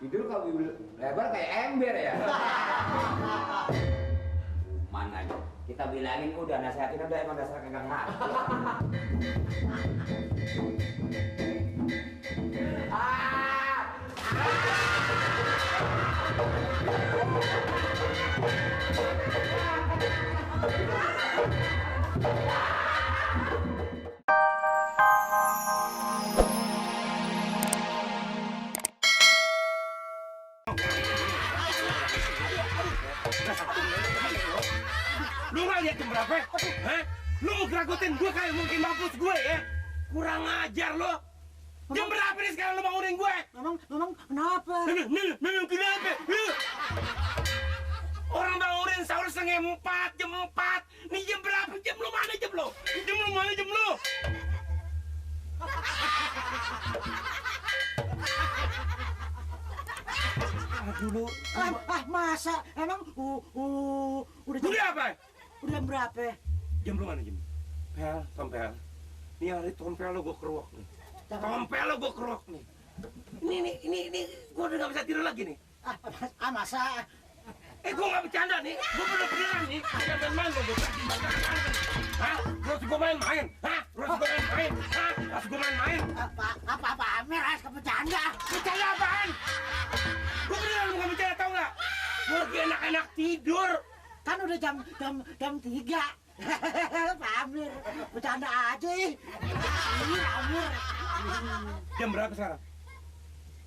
Tidur kalau lebar kayak ember ya. Mana aja. Kita bilangin udah nasihatin udah emang dasar kagak ngerti. Lu nggak lihat jam berapa? Hah? Lu mau geragotin gue kayak mungkin mampus gue ya? Kurang ajar lo. Jam berapa nih sekarang lu bangunin gue? Memang kenapa? Memang kenapa? Orang bangunin sahur setengah 4, jam 4. Nih jam berapa? Jam lu mana jam lu? Jam lu mana jam lu? Aduh lu. Masa? Emang udah jam apa? Udah jam berapa? Jam lu mana jam? Pel, tompel. Nih hari tompel lo gue keruak nih. Tompel lo gue keruak nih. Ini gue udah gak bisa tidur lagi nih. Masa? Gue gak bercanda nih. Gue bener-beneran nih. Jangan main lo, gue kasih makan. Hah? Terus gue main-main? Hah? Terus gue main-main? Hah? Terus gue main-main? Apa Amir harus bercanda? Bercanda apaan? Gue beneran gak bercanda tau gak? Gue lagi enak-enak tidur. Kan udah jam 3. Pak Amir, bercanda aja. Iya, Amir. Jam berapa sekarang?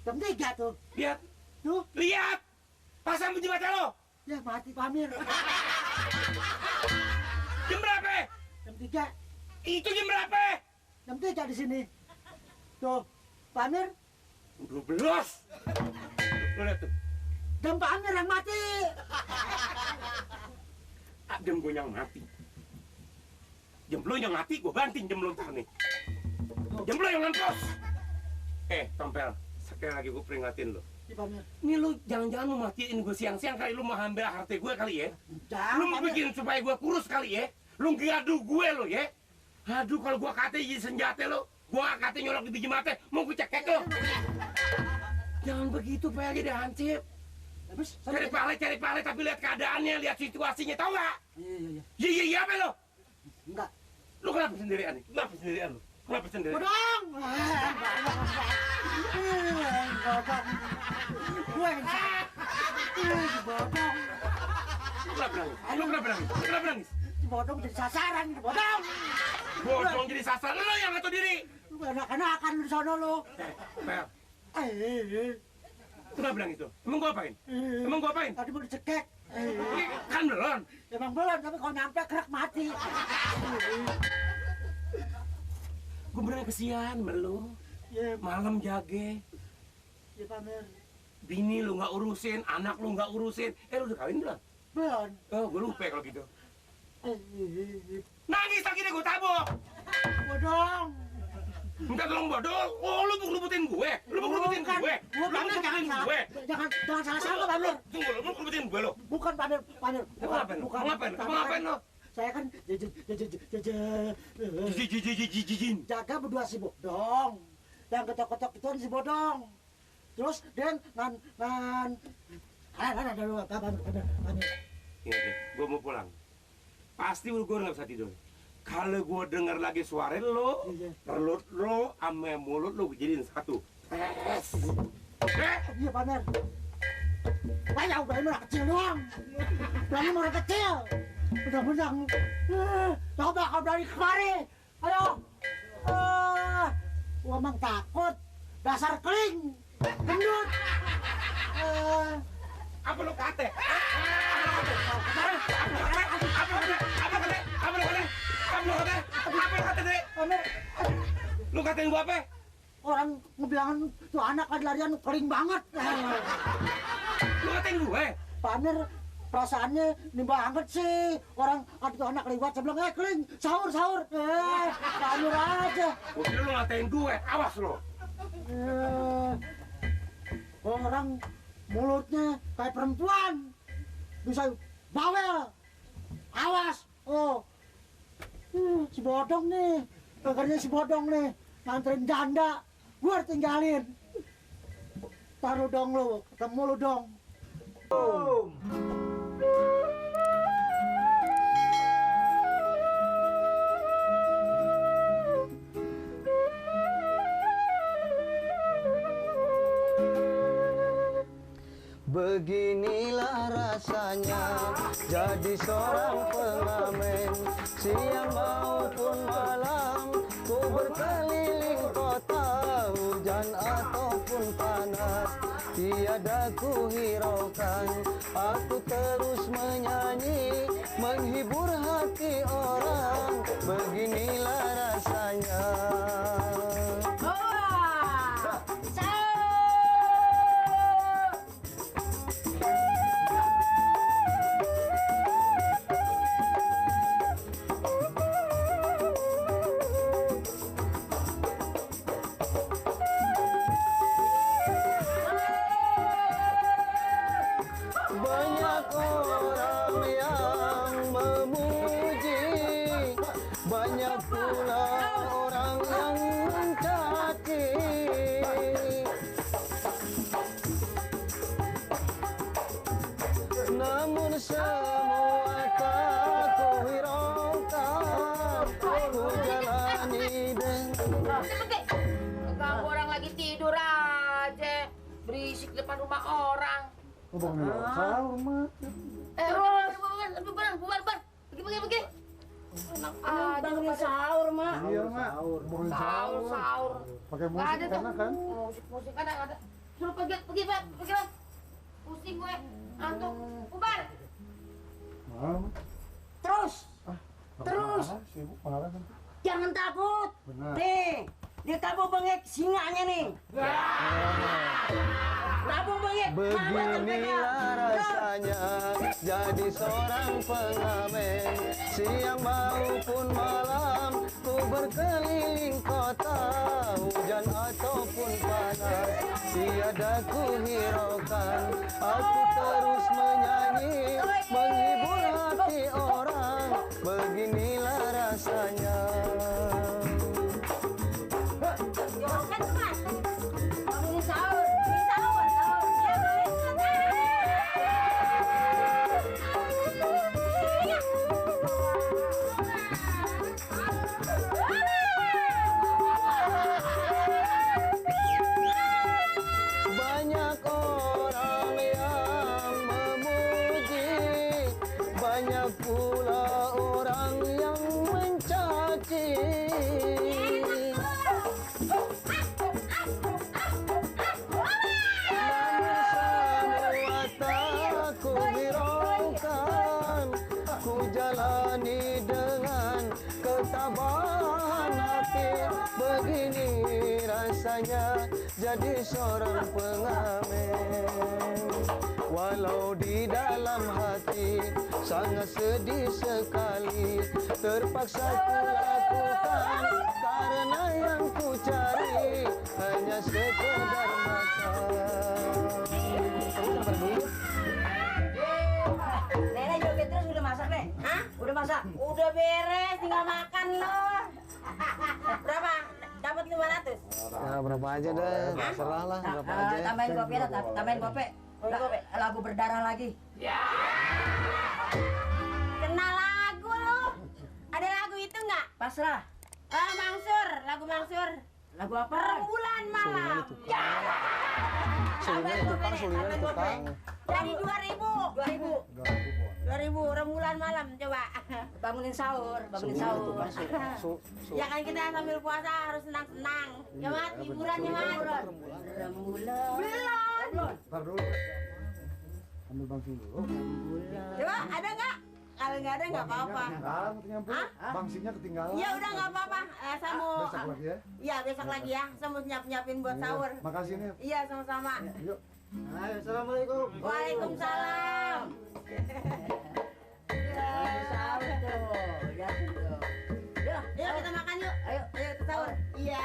Jam 3 tuh. Lihat. Tuh. Lihat. Pasang kunci mata lo. Ya mati Pak Amir. Jam berapa? Jam 3. Itu jam berapa? Jam 3 di sini. Tuh, Pak Amir. 12. Lo lihat tuh. Jam Pak Amir yang mati. Jam gue yang mati. Jam lo yang mati, gue banting jam lo ntar nih. Jam lo yang ngempos. Tompel, sekali lagi gue peringatin lo. Ini lo jangan-jangan mau matiin gue siang-siang kali lo mau ambil harta gue kali ya. Lo mau bikin supaya gue kurus kali ya. Lo ngadu gue lo ya. Aduh kalau gue kate jadi senjata lo. Gue kate nyolok di biji mata, mau gue cekek lo. Jangan begitu Pak aja deh Hansip. Cari pahala tapi lihat keadaannya, lihat situasinya, tau gak? Iya. Iya apa lo? Enggak. Lu kenapa sendirian nih? Kenapa sendirian lu? Kenapa sendirian? Bodong! Bodong. Gue yang salah. Bodong. Lu kenapa nangis? Lu kenapa nangis? Bodong jadi sasaran, bodong. Bodong jadi sasaran, lu yang ngatur diri. Lu enak-enakan lu di sana lu. Pel. Kenapa nangis tuh? Emang gua apain? Tadi mau dicekek. Kan belum. Emang belum, tapi kalau nyampe kerak mati. Gue bener kesian sama lu. Malam jage. Iya Pak Amir. Bini lu nggak urusin, anak lu nggak urusin. Lu udah kawin belum? Belum. Oh, gue lupa kalau gitu. Nangis lagi deh gue tabok. Bodong. Minta tolong bodoh. Oh, lu mau ngerubutin gue? Lu mau ngerubutin gue? Lu mau ngerubutin gue? Jangan salah-salah Pak Amir. Tunggu, lu mau ngerubutin gue lo? Bukan Pak Amir. Bukan. Ngapain lo? Saya kan Jijin. jaga berdua si bodong. Yang ketok-ketok itu si bodong. Terus dia ada dulu Pak Amir. Ingat deh, gue mau pulang. Pasti gue nggak bisa tidur. Kalau gue denger lagi suara lo, perut lo, ame mulut lo jadiin satu. Iya Pak Amir. Banyak udah ini kecil doang. Berani orang kecil. Benar-benar. Coba kau dari kemari. Ayo. Gua emang takut. Dasar keling. Gendut. Apa lo kate? Lu katain gua apa? Orang ngebilangan tuh anak lari-larian kering banget. Lu katain gue? Pak Amir perasaannya ini banget sih. Orang ada tuh anak lewat saya bilang, keling, sahur. Pak Amir aja. Udah lu ngatain gue, awas lo. Orang mulutnya kayak perempuan. Bisa bawel. Awas. Si bodong nih. Pekerjanya si bodong nih. Nganterin janda. Gue tinggalin. Taruh dong lu, ketemu lu dong. Beginilah rasanya jadi seorang pengamen, siang maupun malam ku berkeliling kota, hujan ataupun panas tiada ku hiraukan. Aku terus menyanyi menghibur hati orang, beginilah rasanya. Banyak orang yang memuji, banyak pula orang yang mencaci. Namun semua tak ku hiraukan, ku jalani dengan Ganggu orang lagi tidur aja, berisik depan rumah orang. Bang sahur mah. Bubar, pergi. Enak aja. Bangunin sahur mah. Iya mah. Bangunin Sahur. Pakai Nggak musik ada karena tuh. kan. Musik kan ada. Suruh pergi, Pak. Pusing gue, ngantuk. Bubar. Malam. Terus, Terus. Sibuk malah kan. jangan takut. Benar. Nih, dia tabung bengek singanya nih. Tabung bengek. beginilah rasanya jadi seorang pengamen, siang maupun malam ku berkeliling kota, hujan ataupun panas tiada ku hiraukan. Aku terus menyanyi menghibur hati orang, beginilah rasanya. Bangunin sahur. Banyak orang yang memuji, banyak pula orang yang mencaci. Namun semua tak ku hiraukan, ku jalani dengan ketabahan hati. Begini rasanya jadi seorang pengamen, walau di dalam hati sangat sedih sekali, terpaksa ku lakukan karena yang ku cari hanya sekedar makan. Nenek joget terus udah masak, Nek? Hah? Udah masak? Udah beres, tinggal makan loh. Berapa? Dapat 500? Ya berapa aja deh, terserah lah berapa aja. Tambahin gope, tambahin gope. Lagu berdarah lagi. Kenal lagu lu? Ada lagu itu nggak? Pasrah. Mangsur, lagu Mangsur. Lagu apa? Bulan malam. Sulingnya itu kan, sulingnya itu kan. Jadi 2000. 2000 rembulan malam coba. Bangunin sahur, Ya kan kita sambil puasa harus senang-senang. Ya Mat, hiburannya Mat. Rembulan. Belum. Ntar dulu. Ambil bangsi dulu. Coba ada nggak? Kalau nggak ada nggak apa-apa. Ketinggalan waktu nyampe. Bangsinya ketinggalan. Ya udah nggak apa-apa. Saya mau. Besok lagi ya. Iya besok lagi ya. Saya mau nyiapin buat sahur. Makasih nih. Iya sama-sama. Yuk. Ayo, assalamualaikum. Waalaikumsalam. Ya, sahur tuh. Ya, tuh. Yuk kita makan yuk. Ayo kita sahur. Iya.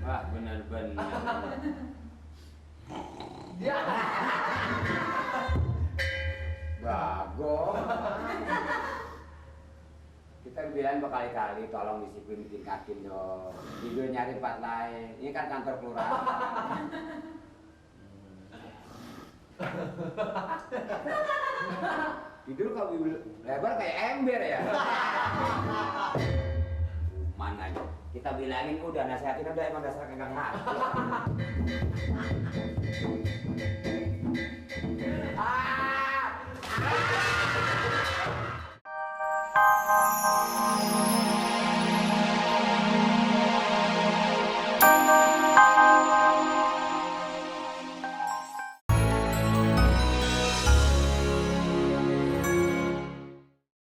Wah, benar-benar. Bagus. Kita bilang berkali-kali tolong disiplin tingkatin dong. Video nyari tempat lain. Ini kan kantor kelurahan. Tidur kau lebar kayak ember ya. Mana? Kita bilangin udah nasihatin udah emang dasar kagak ngerti.